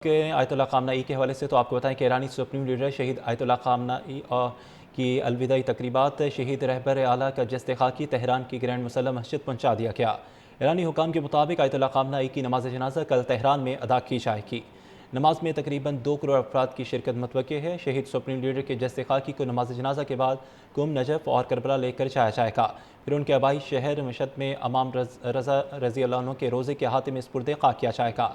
کہ آیت اللہ خامنہ ای کے حوالے سے تو آپ کو بتائیں کہ ایرانی سپریم لیڈر شہید آیت اللہ خامنہ ای کی الوداعی تقریبات شہید رہبر اعلیٰ کا جسد خاکی تہران کی گرینڈ مسلح مسجد پہنچا دیا گیا۔ ایرانی حکام کے مطابق آیت اللہ خامنہ ای کی نماز جنازہ کل تہران میں ادا کی جائے گی۔ نماز میں تقریباً 2 کروڑ افراد کی شرکت متوقع ہے۔ شہید سپریم لیڈر کے جسد خاکی کو نماز جنازہ کے بعد قم، نجف اور کربلا لے کر جایا جائے گا۔ پھر ان کے آبائی شہر مشہد میں امام رضا رضی اللہ عنہ کے روضے کے احاطے میں سپرد خاک کیا جائے گا۔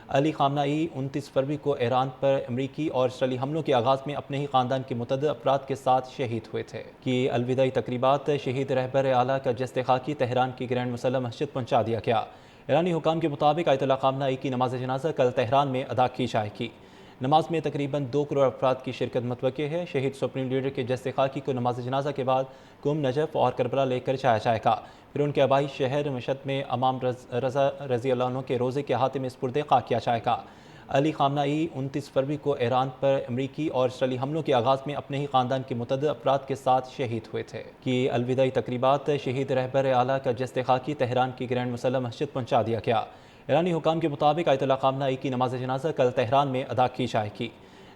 علی خامنہ ای 29 فروری کو ایران پر امریکی اور اسرائیلی حملوں کے آغاز میں اپنے ہی خاندان کے متعدد افراد کے ساتھ شہید ہوئے تھے۔ کی الوداعی تقریبات شہید رہبر اعلیٰ کا جسد خاکی تہران کی گرینڈ مسلح مسجد پہنچا دیا گیا۔ ایرانی حکام کے مطابق آیت اللہ خامنہ ای کی نماز جنازہ کل تہران میں ادا کی جائے گی۔ نماز میں تقریباً 2 کروڑ افراد کی شرکت متوقع ہے۔ شہید سپریم لیڈر کے جسد خاکی کو نماز جنازہ کے بعد قم، نجف اور کربلا لے کر جایا جائے گا۔ پھر ان کے آبائی شہر مشہد میں امام رضا رضی اللہ عنہ کے روضے کے احاطے میں سپرد خاک کیا جائے گا۔ علی خامنہ ای 29 فروری کو ایران پر امریکی اور اسرائیلی حملوں کے آغاز میں اپنے ہی خاندان کے متعدد افراد کے ساتھ شہید ہوئے تھے۔ کی الوداعی تقریبات شہید رہبر اعلیٰ کا جسد خاکی تہران کی گرینڈ مسلح مسجد پہنچا دیا گیا۔ ایرانی حکام کے مطابق آیت اللہ خامنہ ای کی نماز جنازہ کل تہران میں ادا کی جائے گی۔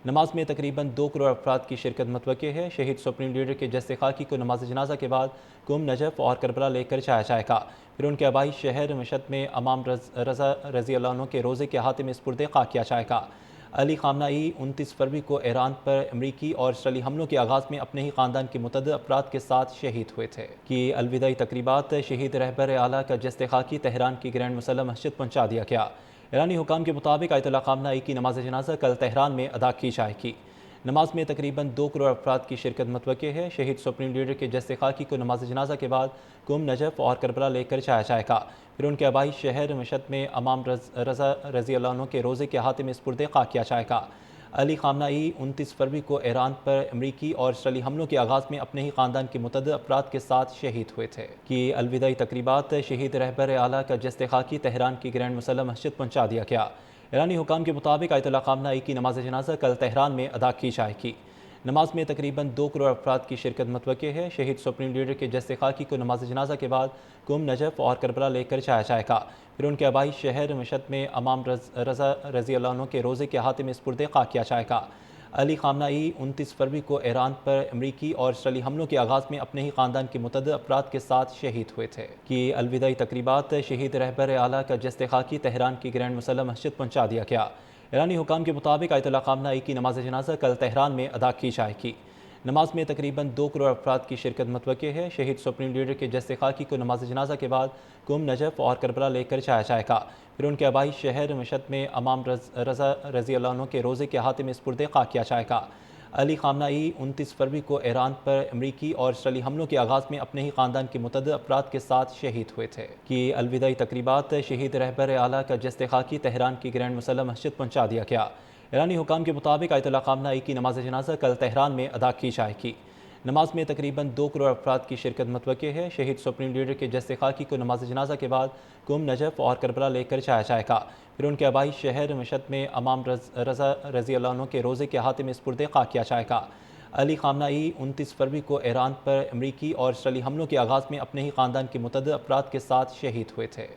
نماز میں تقریباً 2 کروڑ افراد کی شرکت متوقع ہے۔ شہید سپریم لیڈر کے جسد خاکی کو نماز جنازہ کے بعد قم، نجف اور کربلا لے کر جایا جائے گا۔ پھر ان کے آبائی شہر مشہد میں امام رضا رضی اللہ عنہ کے روضے کے احاطے میں سپرد خاک کیا جائے گا۔ علی خامنہ ای 29 فروری کو ایران پر امریکی اور اسرائیلی حملوں کے آغاز میں اپنے ہی خاندان کے متعدد افراد کے ساتھ شہید ہوئے تھے۔ کی الوداعی تقریبات شہید رہبر اعلیٰ کا جسد خاکی تہران کی گرینڈ مسلح مسجد پہنچا دیا گیا۔ ایرانی حکام کے مطابق آیت اللہ خامنہ ای کی نماز جنازہ کل تہران میں ادا کی جائے گی۔ نماز میں تقریباً 2 کروڑ افراد کی شرکت متوقع ہے۔ شہید سپریم لیڈر کے جسد خاکی کو نماز جنازہ کے بعد قم، نجف اور کربلا لے کر جایا جائے گا۔ پھر ان کے آبائی شہر مشہد میں امام رضا رضی اللہ عنہ کے روضے کے احاطے میں سپرد خاک کیا جائے گا۔ علی خامنہ ای 29 فروری کو ایران پر امریکی اور اسرائیلی حملوں کے آغاز میں اپنے ہی خاندان کے متعدد افراد کے ساتھ شہید ہوئے تھے۔ کی الوداعی تقریبات شہید رہبر اعلیٰ کا جسد خاکی تہران کی گرینڈ مسلح مسجد پہنچا دیا گیا۔ ایرانی حکام کے مطابق آیت اللہ خامنہ ای کی نماز جنازہ کل تہران میں ادا کی جائے گی۔ نماز میں تقریباً 2 کروڑ افراد کی شرکت متوقع ہے۔ شہید سپریم لیڈر کے جسد خاکی کو نماز جنازہ کے بعد قم، نجف اور کربلا لے کر جایا جائے گا۔ پھر ان کے آبائی شہر مشہد میں امام رضا رضی اللہ عنہ کے روضے کے احاطے میں سپرد خاک کیا جائے گا۔ علی خامنہ ای 29 فروری کو ایران پر امریکی اور اسرائیلی حملوں کے آغاز میں اپنے ہی خاندان کے متعدد افراد کے ساتھ شہید ہوئے تھے۔ کی الوداعی تقریبات شہید رہبر اعلیٰ کا جسد خاکی تہران کی گرینڈ مسلح مسجد پہنچا دیا گیا۔ ایرانی حکام کے مطابق آیت اللہ خامنہ ای کی نماز جنازہ کل تہران میں ادا کی جائے گی۔ نماز میں تقریباً 2 کروڑ افراد کی شرکت متوقع ہے۔ شہید سپریم لیڈر کے جسد خاکی کو نماز جنازہ کے بعد قم، نجف اور کربلا لے کر جایا جائے گا۔ پھر ان کے آبائی شہر مشہد میں امام رضا رضی اللہ عنہ کے روضے کے احاطے میں سپرد خاک کیا جائے گا۔ علی خامنہ ای 29 فروری کو ایران پر امریکی اور اسرائیلی حملوں کے آغاز میں اپنے ہی خاندان کے متعدد افراد کے ساتھ شہید ہوئے تھے۔ کی الوداعی تقریبات شہید رہبر اعلیٰ کا جسد خاکی تہران کی گرینڈ مسلح مسجد پہنچا دیا گیا۔ ایرانی حکام کے مطابق آیت اللہ خامنہ ای کی نماز جنازہ کل تہران میں ادا کی جائے گی۔ نماز میں تقریباً 2 کروڑ افراد کی شرکت متوقع ہے۔ شہید سپریم لیڈر کے جسد خاکی کو نماز جنازہ کے بعد قم، نجف اور کربلا لے کر جایا جائے گا۔ پھر ان کے آبائی شہر مشہد میں امام رضا رضی اللہ عنہ کے روضے کے احاطے میں سپرد خاک کیا جائے گا۔ علی خامنہ ای 29 فروری کو ایران پر امریکی اور اسرائیلی حملوں کے آغاز میں اپنے ہی خاندان کے متعدد افراد کے ساتھ شہید ہوئے تھے۔